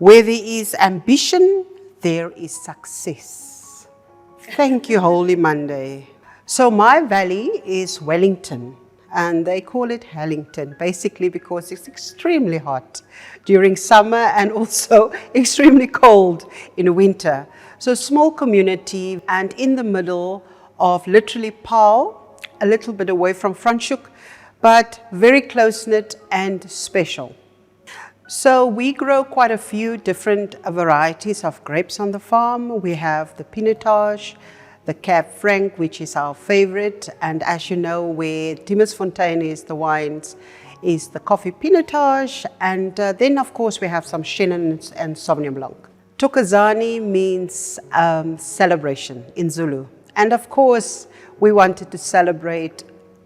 Where there is ambition, there is success. Thank you, Holy Monday. So my valley is Wellington, and they call it Hellington, basically because it's extremely hot during summer and also extremely cold in winter. So small community, and in the middle of literally Paarl, a little bit away from Franschhoek, but very close-knit and special. So we grow quite a few different varieties of grapes on the farm. We have the Pinotage, the Cab Franc, which is our favorite. And as you know, where Dimersfontein is the wines, is the coffee Pinotage. And then, of course, we have some Chenin and Sauvignon Blanc. Thokozani means celebration in Zulu. And of course, we wanted to celebrate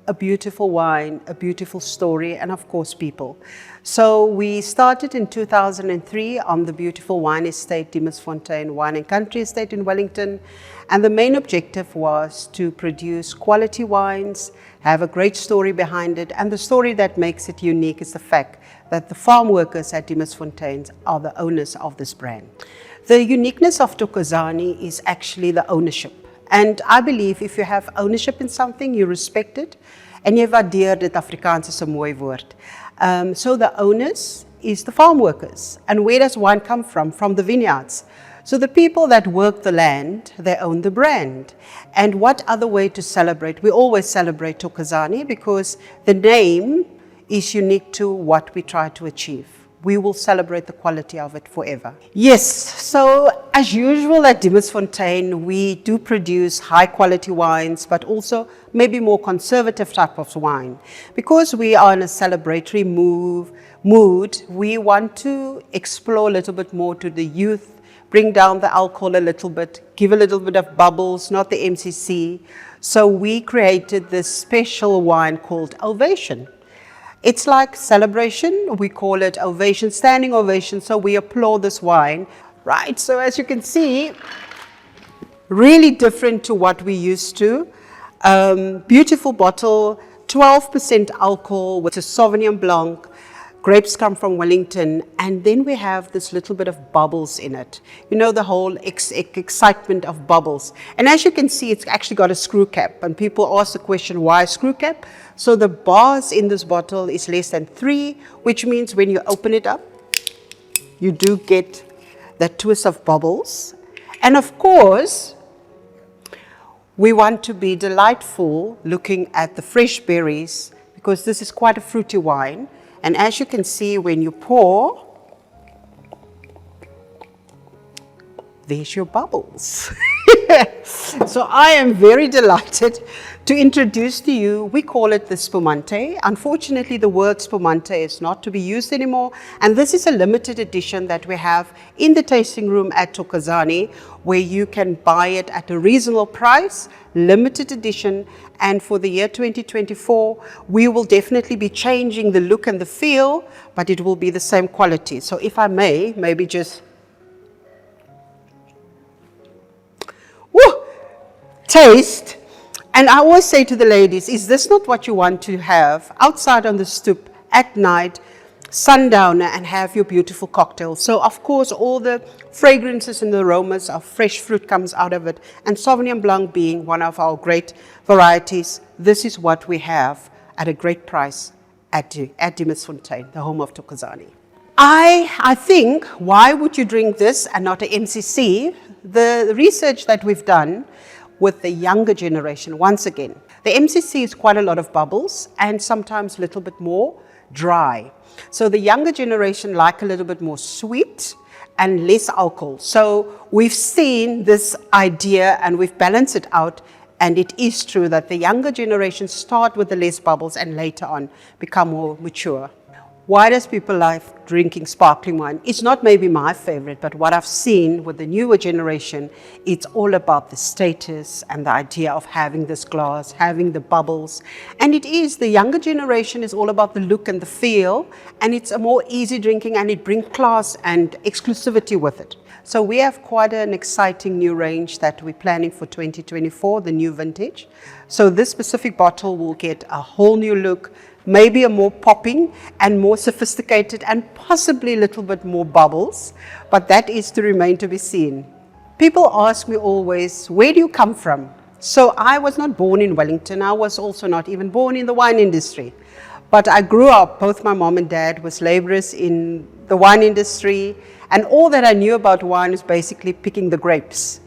a beautiful wine, a beautiful story, and of course people. So we started in 2003 on the beautiful wine estate, Dimersfontein Wine and Country Estate in Wellington. And the main objective was to produce quality wines, have a great story behind it. And the story that makes it unique is the fact that the farm workers at Dimersfontein are the owners of this brand. The uniqueness of Thokozani is actually the ownership. And I believe if you have ownership in something, you respect it. En jy waardeer dit. Afrikaans is 'n mooi woord. So the owners is the farm workers. And where does wine come from? From the vineyards. So the people that work the land, they own the brand. And what other way to celebrate? We always celebrate Thokozani because the name is unique to what we try to achieve. We will celebrate the quality of it forever. Yes, so as usual at Dimersfontein, we do produce high quality wines, but also maybe more conservative type of wine. Because we are in a celebratory mood, we want to explore a little bit more to the youth, bring down the alcohol a little bit, give a little bit of bubbles, not the MCC. So we created this special wine called Ovation. It's like celebration, we call it ovation, standing ovation, so we applaud this wine, right? So as you can see, really different to what we used to. Beautiful bottle, 12% alcohol with a Sauvignon Blanc. Grapes come from Wellington, and then we have this little bit of bubbles in it. You know, the whole excitement of bubbles. And as you can see, it's actually got a screw cap, and people ask the question, why screw cap? So the bars in this bottle is less than 3, which means when you open it up, you do get that twist of bubbles. And of course, we want to be delightful looking at the fresh berries, because this is quite a fruity wine. And as you can see, when you pour, there's your bubbles. So I am very delighted to introduce to you, we call it the Spumante. Unfortunately, the word Spumante is not to be used anymore. And this is a limited edition that we have in the tasting room at Thokozani, where you can buy it at a reasonable price, limited edition. And for the year 2024, we will definitely be changing the look and the feel, but it will be the same quality. So if I may, maybe just taste. And I always say to the ladies, is this not what you want to have outside on the stoop at night, sundowner, and have your beautiful cocktail? So of course, all the fragrances and the aromas of fresh fruit comes out of it. And Sauvignon Blanc being one of our great varieties, this is what we have at a great price at Dimersfontein, the home of Thokozani. I think, why would you drink this and not an MCC? The research that we've done with the younger generation, once again, the MCC is quite a lot of bubbles and sometimes a little bit more dry. So the younger generation like a little bit more sweet and less alcohol. So we've seen this idea and we've balanced it out And it is true that the younger generation start with the less bubbles and later on become more mature. Why does people like drinking sparkling wine? It's not maybe my favorite, but what I've seen with the newer generation, it's all about the status and the idea of having this glass, having the bubbles. And it is, the younger generation is all about the look and the feel, and it's a more easy drinking, and it brings class and exclusivity with it. So we have quite an exciting new range that we're planning for 2024, the new vintage. So this specific bottle will get a whole new look, maybe a more popping and more sophisticated and possibly a little bit more bubbles, but that is to remain to be seen. People ask me always, where do you come from? So I was not born in Wellington. I was also not even born in the wine industry. But I grew up, both my mom and dad was laborers in the wine industry, and all that I knew about wine was basically picking the grapes.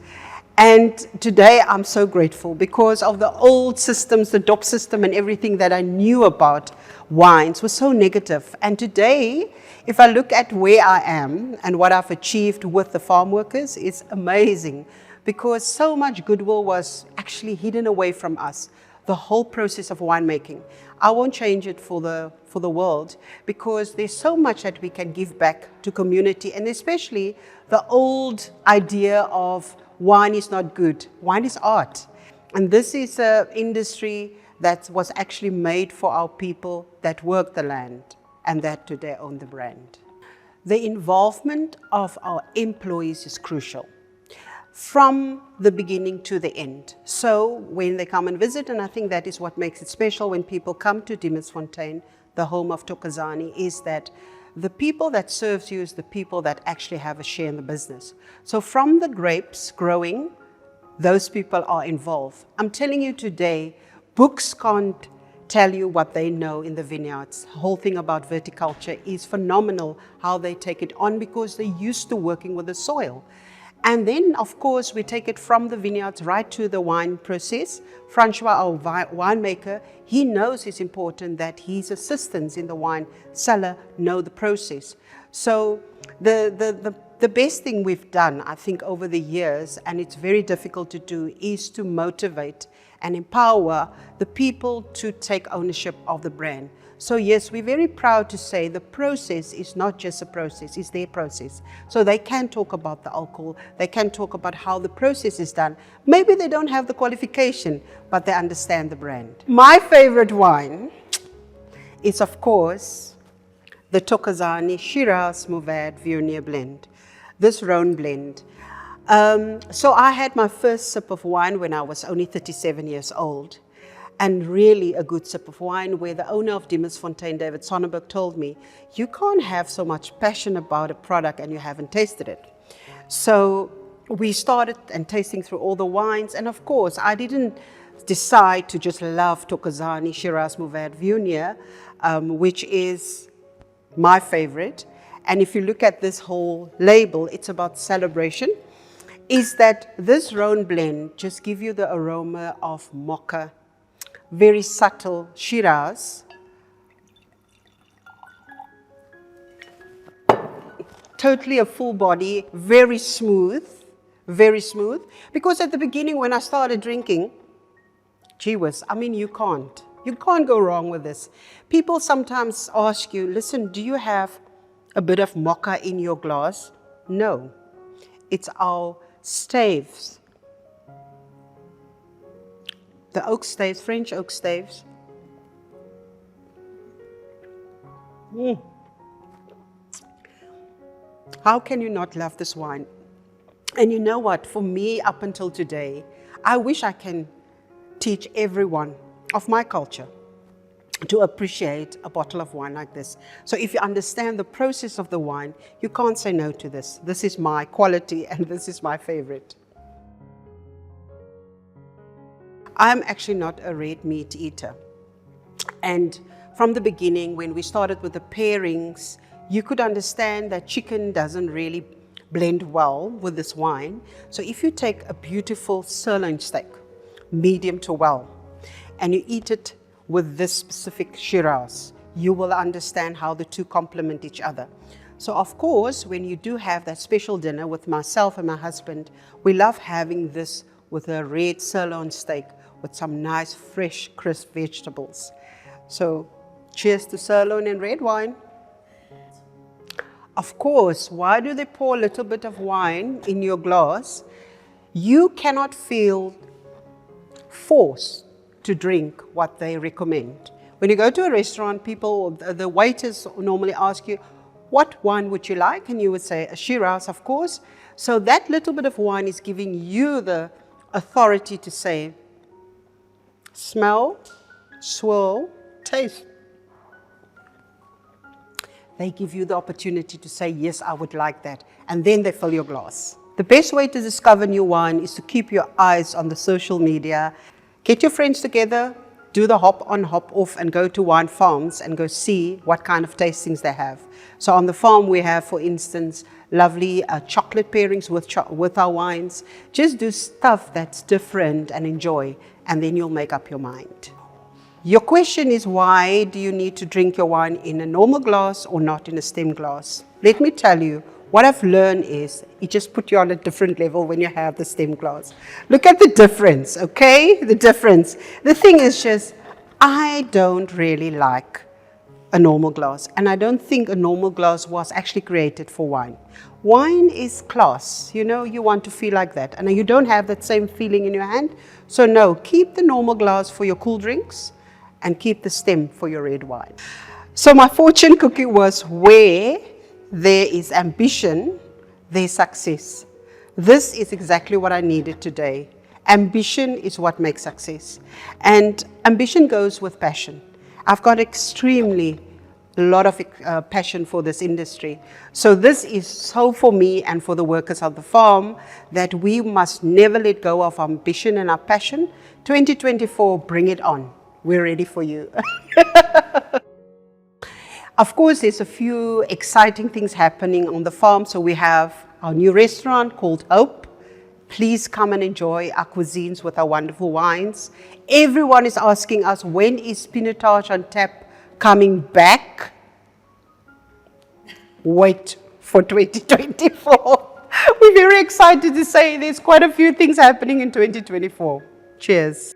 And today I'm so grateful because of the old systems, the DOP system and everything that I knew about wines was so negative. And today, if I look at where I am and what I've achieved with the farm workers, it's amazing because so much goodwill was actually hidden away from us. The whole process of winemaking. I won't change it for the world because there's so much that we can give back to community, and especially the old idea of wine is not good. Wine is art. And this is an industry that was actually made for our people that work the land and that today own the brand. The involvement of our employees is crucial from the beginning to the end. So when they come and visit, and I think that is what makes it special when people come to Dimersfontein, the home of Thokozani, is that the people that serves you is the people that actually have a share in the business. So from the grapes growing, those people are involved. I'm telling you today, books can't tell you what they know in the vineyards. The whole thing about viticulture is phenomenal, how they take it on because they're used to working with the soil. And then, of course, we take it from the vineyards right to the wine process. Francois, our winemaker, he knows it's important that his assistants in the wine cellar know the process. So the best thing we've done, I think, over the years, and it's very difficult to do, is to motivate and empower the people to take ownership of the brand. So yes, we're very proud to say the process is not just a process, it's their process. So they can talk about the alcohol, they can talk about how the process is done. Maybe they don't have the qualification, but they understand the brand. My favorite wine is, of course, the Thokozani Shiraz Mourvèdre Viognier blend, this Rhone blend. So I had my first sip of wine when I was only 37 years old. And really a good sip of wine where the owner of Dimersfontein, David Sonnenberg, told me, you can't have so much passion about a product and you haven't tasted it. So we started and tasting through all the wines. And of course, I didn't decide to just love Thokozani Shiraz Mourvèdre Viognier, which is my favorite. And if you look at this whole label, it's about celebration. Is that this Rhone blend just give you the aroma of mocha, very subtle Shiraz, totally a full body, very smooth, because at the beginning when I started drinking, gee whiz, I mean, you can't go wrong with this. People sometimes ask you, listen, do you have a bit of mocha in your glass? No, it's our staves. The oak staves, French oak staves. How can you not love this wine? And you know what, for me up until today, I wish I can teach everyone of my culture to appreciate a bottle of wine like this. So if you understand the process of the wine, you can't say no to this. This is my quality and this is my favorite. I'm actually not a red meat eater. And from the beginning, when we started with the pairings, you could understand that chicken doesn't really blend well with this wine. So if you take a beautiful sirloin steak, medium to well, and you eat it with this specific Shiraz, you will understand how the two complement each other. So of course, when you do have that special dinner with myself and my husband, we love having this with a red sirloin steak with some nice, fresh, crisp vegetables. So, cheers to sirloin and red wine. Of course, why do they pour a little bit of wine in your glass? You cannot feel forced to drink what they recommend. When you go to a restaurant, the waiters normally ask you, what wine would you like? And you would say, a Shiraz, of course. So that little bit of wine is giving you the authority to say, smell, swirl, taste. They give you the opportunity to say, yes, I would like that. And then they fill your glass. The best way to discover new wine is to keep your eyes on the social media. Get your friends together, do the hop on, hop off, and go to wine farms and go see what kind of tastings they have. So on the farm we have, for instance, lovely chocolate pairings with our wines. Just do stuff that's different and enjoy, and then you'll make up your mind. Your question is, why do you need to drink your wine in a normal glass or not in a stem glass? Let me tell you, what I've learned is it just puts you on a different level when you have the stem glass. Look at the difference, okay? The difference. The thing is just, I don't really like a normal glass, and I don't think a normal glass was actually created for wine. Wine is class, you know, you want to feel like that, and you don't have that same feeling in your hand. So no, keep the normal glass for your cool drinks and keep the stem for your red wine. So my fortune cookie was, where there is ambition, there's success. This is exactly what I needed today. Ambition is what makes success. And ambition goes with passion. I've got extremely a lot of passion for this industry. So this is so for me and for the workers of the farm, that we must never let go of our ambition and our passion. 2024, bring it on. We're ready for you. Of course, there's a few exciting things happening on the farm. So we have our new restaurant called Hope. Please come and enjoy our cuisines with our wonderful wines. Everyone is asking us, when is Pinotage on Tap coming back? Wait for 2024. We're very excited to say there's quite a few things happening in 2024. Cheers.